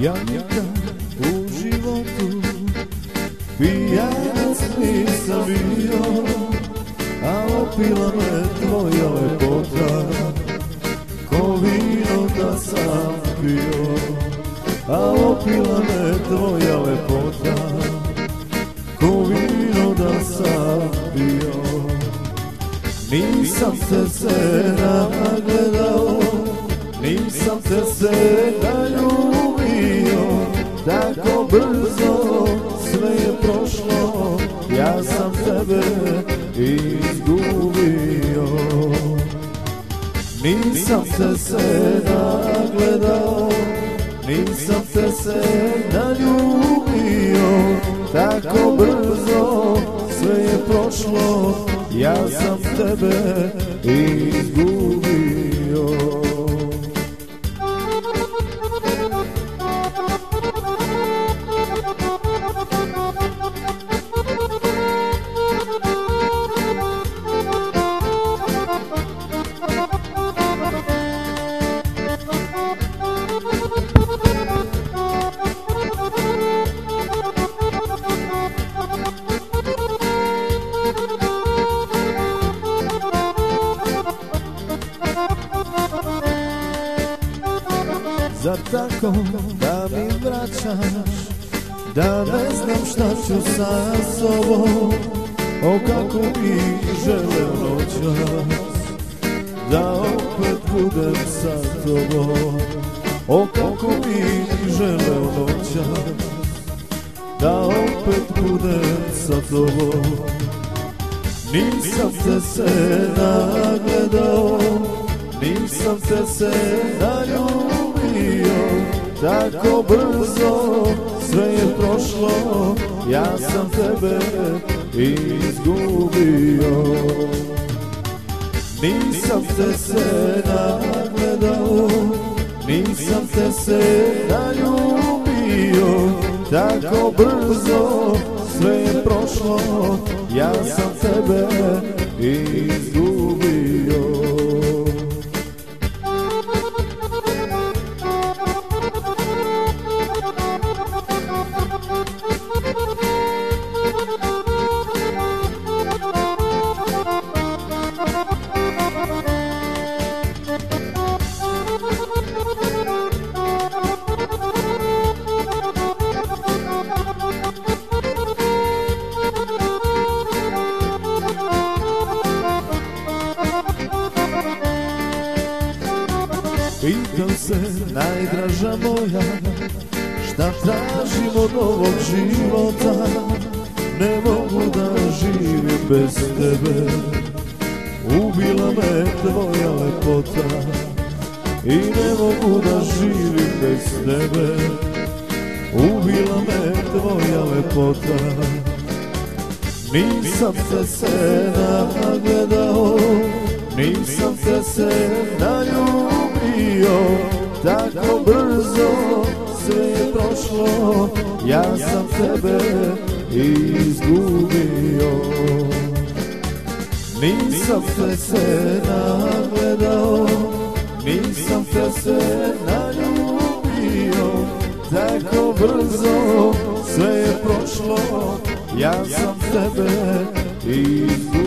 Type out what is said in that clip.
Ja nikad u životu pijanac nisam bio, a opila me tvoja lepota, ko vino da sam pio. A opila me tvoja lepota, ko vino da sam pio. Nisam te se nagledao, nisam te se naljubio, tako brzo sve je prošlo, ja sam tebe izgubio. Nisam te se nagledao, nisam te se naljubio, tako brzo sve je prošlo, ja sam tebe izgubio. Zar tako da mi vraćaš, da ne znam šta ću sa sobom, o kako bi želeo noćas, da opet budem sa tobom. O kako bi želeo noćas, da opet budem sa tobom. Nisam te se nagledao, nisam te se naljubio, tako brzo sve je prošlo, ja sam tebe izgubio. Nisam te se nagledao, nisam te se naljubio, tako brzo sve je prošlo, ja sam tebe izgubio. Pitam se, najdraža moja, šta tražim od ovog života, ne mogu da živim bez tebe. Ubila me tvoja lepota i ne mogu da živim bez tebe. Ubila me tvoja lepota. Nisam te se nagledao, nisam te se naljubio, tako brzo sve je prošlo, ja sam tebe izgubio. Nisam te se nagledao, nisam te se naljubio, tako brzo sve je prošlo, ja sam tebe izgubio.